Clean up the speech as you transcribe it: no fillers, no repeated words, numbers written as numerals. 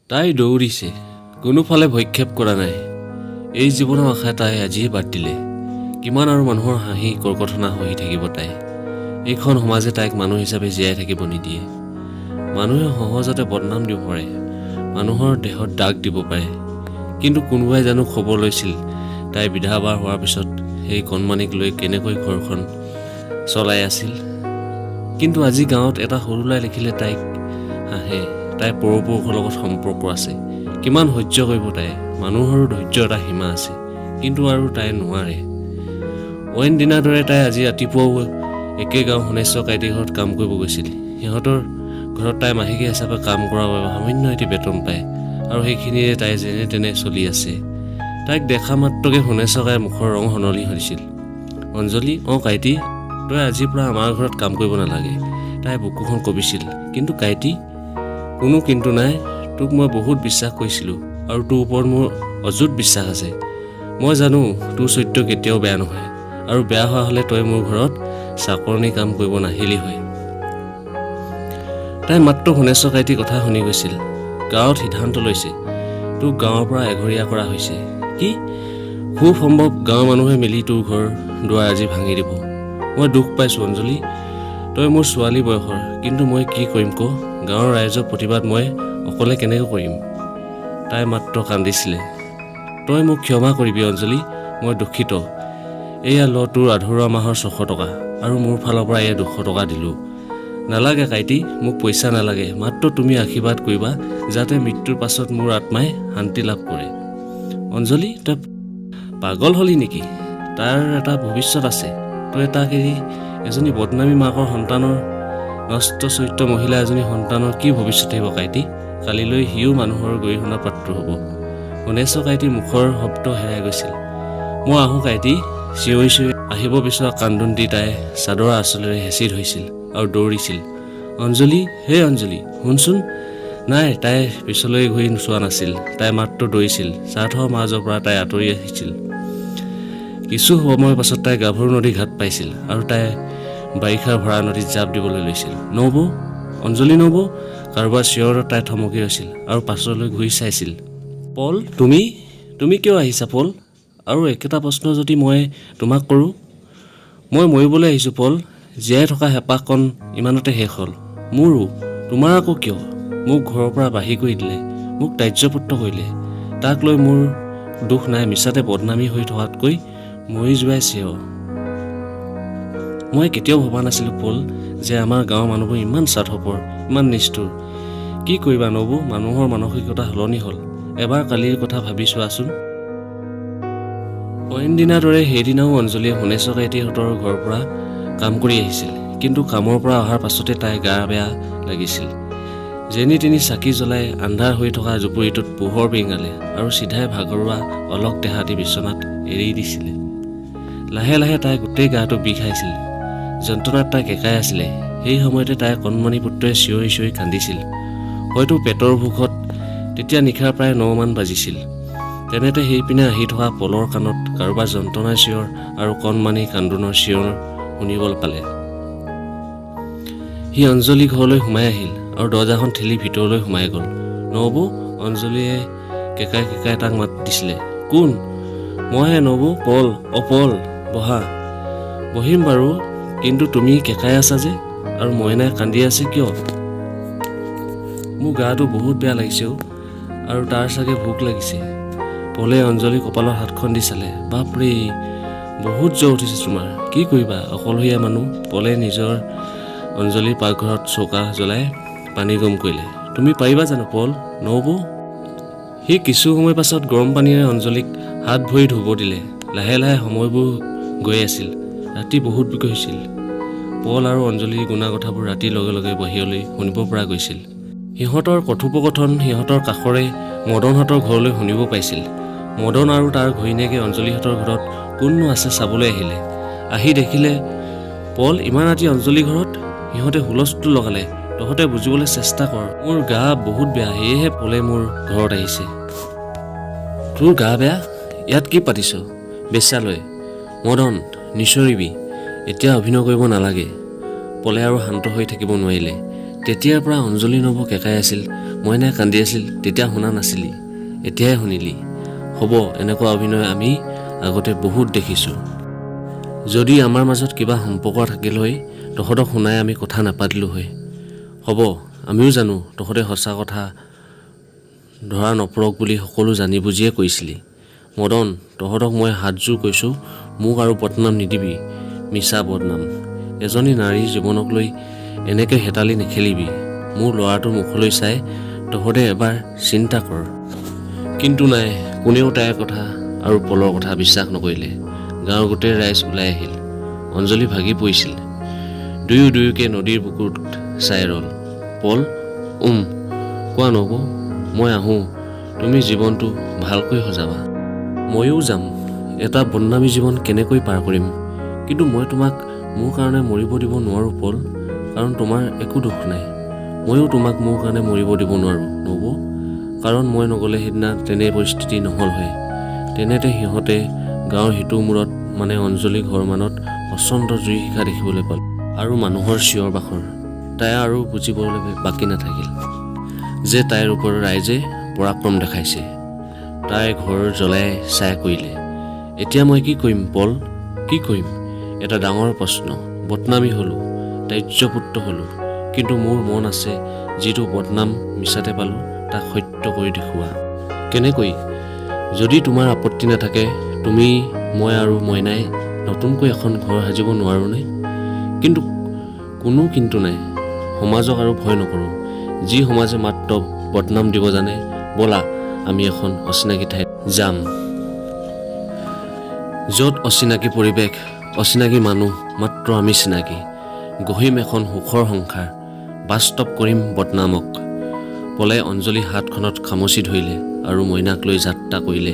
তাই দৌৰিছে, কোনোফালে ভক্ষেপ কৰা নাই। এই জীৱনৰ আশা তাই আজিয়ে বাদ দিলে। কিমান আৰু মানুহৰ হাঁহি কৰ্কথনা হৈ থাকিব তাই। এইখন সমাজে তাইক মানুহ হিচাপে জীয়াই থাকিব নিদিয়ে। মানুহে সহজতে বদনাম দিব পাৰে, মানুহৰ দেহত দাগ দিব পাৰে, কিন্তু কোনোবাই জানো খবৰ লৈছিল তাই বিধৱা হোৱাৰ পিছত সেই কণমানিক লৈ কেনেকৈ ঘৰখন চলাই আছিল। কিন্তু আজি গাঁৱত এটা সৰু ল'ৰাই লিখিলে তাইক হাঁহে। তাইৰ পৰপুৰুষৰ লগত সম্পৰ্ক আছে, কিমান সহ্য কৰিব তাই। মানুহৰো ধৈৰ্য এটা সীমা আছে, কিন্তু আৰু তাই নোৱাৰে। অইন দিনাৰ দৰে তাই আজি ৰাতিপুৱাও একে গাঁও সোণেশ্বৰ কাইটিৰ ঘৰত কাম কৰিব গৈছিল। সিহঁতৰ ঘৰত তাই মাহেকীয়া হিচাপে কাম কৰাৰ বাবে সামান্য এটি বেতন পায়, আৰু সেইখিনিৰে তাই যেনে তেনে চলি আছে। তাইক দেখা মাত্ৰকে সোণেশ্বৰ কাইৰ মুখৰ ৰং সলনি হৈছিল। অঞ্জলি, কাইটি, তই আজিৰ পৰা আমাৰ ঘৰত কাম কৰিব নালাগে, তাই বুকুখন কবিছিল। কিন্তু কাইটি, কোনো কিন্তু নাই। তোক মই বহুত বিশ্বাস কৰিছিলোঁ, আৰু তোৰ ওপৰত মোৰ অযুত বিশ্বাস আছে। মই জানো তোৰ চৰিত্ৰ কেতিয়াও বেয়া নহয়, আৰু বেয়া হোৱা হ'লে তই মোৰ ঘৰত চাকৰণি কাম কৰিব নাহিলি হয়। তাই মাত্ৰ সোণেশ্বৰ কাইটিৰ কথা শুনি গৈছিল। গাঁৱত সিদ্ধান্ত লৈছে, তোক গাঁৱৰ পৰা এঘৰীয়া কৰা হৈছে। কি? খুব সম্ভৱ গাঁৱৰ মানুহে মিলি তোৰ ঘৰ দুৱাৰ আজি ভাঙি দিব। মই দুখ পাইছোঁ অঞ্জলি, তই মোৰ ছোৱালী বয়সৰ, কিন্তু মই কি কৰিম ক? গাঁৱৰ ৰাইজৰ প্ৰতিবাদ মই অকলে কেনেকৈ কৰিম? তাই মাত্ৰ কান্দিছিলে। তই মোক ক্ষমা কৰিবি অঞ্জলি, মই দুখিত। এয়া ল তোৰ আধৰুৱা মাহৰ 600 টকা, আৰু মোৰ ফালৰ পৰা এয়া 200 টকা দিলোঁ। নালাগে কাইটি, মোক পইচা নালাগে, মাত্ৰ তুমি আশীৰ্বাদ কৰিবা যাতে মৃত্যুৰ পাছত মোৰ আত্মাই শান্তি লাভ কৰে। অঞ্জলি, তই পাগল হলি নেকি? তাৰ এটা ভৱিষ্যত আছে। তই তাক এৰি এজনী বদনামী মাকৰ সন্তানৰ, নষ্ট চৰিত্ৰ মহিলা এজনী সন্তানৰ কি ভৱিষ্যত থাকিব কাইটি? কালিলৈ সিও মানুহৰ গৰিহণা পাত্ৰ হ'ব। সোণেশ্বৰ কাইটিৰ মুখৰ শব্দ হেৰাই গৈছিল। মই আহোঁ কাইটি, চিঞৰি চিঞৰি আহিব বিচৰা কান্দোন দি তাই চাদৰৰ আঁচলেৰে হেঁচি ধৰিছিল আৰু দৌৰিছিল। অঞ্জলি, হে অঞ্জলি, শুনচোন। নাই, তাই পিছলৈ ঘূৰি চোৱা নাছিল। তাই মাত্ৰ দৌৰিছিল। স্বাৰ্থৰ মাজৰ পৰা তাই আঁতৰি আহিছিল। কিছু সময়ৰ পাছত তাই গাভৰু নদী ঘাট পাইছিল, আৰু তাই বাৰিষাৰ ভৰা নদীত জাপ দিবলৈ লৈছিল। নবৌ, অঞ্জলি নবৌ, কাৰোবাৰ চিঞৰত তাই থমকি ৰৈছিল আৰু পাছলৈ ঘূৰি চাইছিল। পল, তুমি কিয় আহিছা পল? আৰু একেটা প্ৰশ্ন যদি মই তোমাক কৰোঁ? মই মৰিবলৈ আহিছোঁ পল। জীয়াই থকা হেঁপাহকণ ইমানতে শেষ হ'ল। মোৰো। তোমাৰ আকৌ কিয়? মোক ঘৰৰ পৰা বাহিৰ কৰি দিলে, মোক ত্যায্যপুত্ৰ কৰিলে। তাক লৈ মোৰ দুখ নাই, মিছাতে বদনামী হৈ থকাতকৈ মৰি যোৱাই শ্ৰেয়। মই কেতিয়াও ভবা নাছিলোঁ পল, যে আমাৰ গাঁৱৰ মানুহবোৰ ইমান স্বাৰ্থপৰ, ইমান নিষ্ঠুৰ। কি কৰিবা নবৌ, মানুহৰ মানসিকতা সলনি হ'ল। এবাৰ কালিৰ কথা ভাবি চোৱাচোন। অইন দিনাৰ দৰে সেইদিনাও অঞ্জলিয়ে সোণেশ্বৰ কাইটিহঁতৰ ঘৰৰ পৰা কাম কৰি আহিছিল। কিন্তু কামৰ পৰা অহাৰ পাছতে তাই গা বেয়া লাগিছিল। যেনি তেনি চাকি জ্বলাই আন্ধাৰ হৈ থকা জুপুৰিটোত পোহৰ বিঙালে আৰু চিধাই ভাগৰুৱা অলক দেহাটি বিচনাত এৰি দিছিলে। লাহে লাহে তাই গোটেই গাটো বিষাইছিল। যন্ত্ৰণাত তাই কেঁকাই আছিলে। সেই সময়তে তাইৰ কণমানি পুত্ৰই চিঞৰি চিঞৰি কান্দিছিল। হয়তো পেটৰ ভোকত। তেতিয়া নিশাৰ প্ৰায় 9 মান বাজিছিল। তেনেতে সেইপিনে আহি থকা পলৰ কাণত কাৰোবাৰ যন্ত্ৰণাৰ চিঞৰ আৰু কণমানি কান্দোনৰ চিঞৰ শুনিবলৈ পালে। সি অঞ্জলি ঘৰলৈ সোমাই আহিল আৰু দৰজাখন ঠেলি ভিতৰলৈ সোমাই গ'ল। নবৌ, অঞ্জলিয়ে কেঁকাই কেঁকাই তাক মাত দিছিলে। কোন? মইহে নবৌ, পল। পল, বহা। বহিম বাৰু, কিন্তু তুমি কেঁকাই আছা যে, আৰু মইনাই কান্দি আছে কিয়? মোৰ গাটো বহুত বেয়া লাগিছে, আৰু তাৰ চাগে ভোক লাগিছে। পলে অঞ্জলি কপালত হাতখন দি চালে। বাপৰে, বহুত জ্বৰ উঠিছে তোমাৰ। কি কৰিবা, অকলশৰীয়া মানুহ। পলে নিজৰ অঞ্জলিৰ পাকঘৰত চৌকা জ্বলাই পানী গৰম কৰিলে। তুমি পাৰিবা জানো পল? নবৌ। সি কিছু সময় পাছত গৰম পানীৰে অঞ্জলিক হাত ভৰি ধুব দিলে। লাহে লাহে সময়বোৰ গৈ আছিল। ৰাতি বহুত হৈছিল। পল আৰু অঞ্জলিৰ গুণা কথাবোৰ ৰাতিৰ লগে লগে বাহিৰলৈ শুনিব পৰা গৈছিল। সিহঁতৰ কথোপকথন সিহঁতৰ কাষৰে মদনহঁতৰ ঘৰলৈ শুনিব পাইছিল। মদন আৰু তাৰ ঘৈণীয়েকে অঞ্জলিহঁতৰ ঘৰত কোননো আছে চাবলৈ আহিলে। আহি দেখিলে পল ইমান ৰাতি অঞ্জলি ঘৰত। সিহঁতে হুলস্থুল লগালে। তহঁতে বুজিবলৈ চেষ্টা কৰ, মোৰ গা বহুত বেয়া, সেয়েহে পলে মোৰ ঘৰত আহিছে। তোৰ গা বেয়া? ইয়াত কি পাতিছ? বেশ্যালয়। মদন, নিচৰিবি, এতিয়া অভিনয় কৰিব নালাগে। পলে আৰু শান্ত হৈ থাকিব নোৱাৰিলে। তেতিয়াৰ পৰা অঞ্জলি নবৌ কেঁকাই আছিল। মইনাই কান্দি আছিল তেতিয়া শুনা নাছিলি, এতিয়াই শুনিলি। হ'ব, এনেকুৱা অভিনয় আমি আগতে বহুত দেখিছোঁ। যদি আমাৰ মাজত কিবা সম্পৰ্ক থাকিল হয়, তহঁতক শুনাই আমি কথা নাপাতিলোঁ হয়। হ'ব, আমিও জানো তহঁতে সঁচা কথা ধৰা নপৰক বুলি সকলো জানি বুজিয়ে কৈছিলি। মদন, তহঁতক মই হাতযোৰ কৈছোঁ, মোক আৰু বদনাম নিদিবি, মিছা বদনাম। এজনী নাৰীৰ জীৱনক লৈ এনেকৈ হেতালি নেখেলিবি। মোৰ ল'ৰাটোৰ মুখলৈ চাই তহঁতে এবাৰ চিন্তা কৰ। কিন্তু নাই, কোনেও তাইৰ কথা আৰু পলৰ কথা বিশ্বাস নকৰিলে। গাঁৱৰ গোটেই ৰাইজ ওলাই আহিল। অঞ্জলি ভাগি পৰিছিল। দুয়োকে নদীৰ বুকুত চাই ৰ'ল। পল, কোৱা নবৌ, মই আহোঁ, তুমি জীৱনটো ভালকৈ সজাবা। ময়ো যাম। এটা বদনামী জীৱন কেনেকৈ পাৰ কৰিম? কিন্তু মই তোমাক মোৰ কাৰণে মৰিব দিব নোৱাৰোঁ পল, কাৰণ তোমাৰ একো দুখ নাই। ময়ো তোমাক মোৰ কাৰণে মৰিব দিব নোৱাৰোঁ নবৌ, কাৰণ মই নগ'লে সেইদিনা তেনে পৰিস্থিতি নহ'ল হয়। তেনেতে সিহঁতে গাঁৱৰ সিটো মূৰত মানে অঞ্জলি ঘৰমানত প্ৰচণ্ড জুই শিখা দেখিবলৈ পালোঁ আৰু মানুহৰ চিঞৰ বাখৰ। তাই আৰু বুজিবলৈ বাকী নাথাকিল যে তাইৰ ওপৰত ৰাইজে পৰাক্ৰম দেখাইছে। তাই ঘৰ জ্বলাই ছাই কৰিলে। এতিয়া মই কি কৰিম পল, কি কৰিম? এটা ডাঙৰ প্ৰশ্ন। বদনামী হ'লোঁ, তাৰ্যপুত্ৰ হ'লোঁ, কিন্তু মোৰ মন আছে যিটো বদনাম মিছাতে পালোঁ তাক সত্য কৰি দেখুওৱা। কেনেকৈ? যদি তোমাৰ আপত্তি নাথাকে, তুমি, মই আৰু মইনাই নতুনকৈ এখন ঘৰ সাজিব নোৱাৰোঁনে? কিন্তু কোনো কিন্তু নাই। সমাজক আৰু ভয় নকৰোঁ, যি সমাজে মাত্ৰ বদনাম দিব জানে। ব'লা আমি এখন অচিনাকি ঠাইত যাম, য'ত অচিনাকি পৰিৱেশ, অচিনাকি মানুহ, মাত্ৰ আমি চিনাকি। গঢ়িম এখন সুখৰ সংসাৰ, বাস্তৱ কৰিম বদনামক। পলে অঞ্জলি হাতখনত খামুচি ধৰিলে আৰু মইনাক লৈ যাত্ৰা কৰিলে।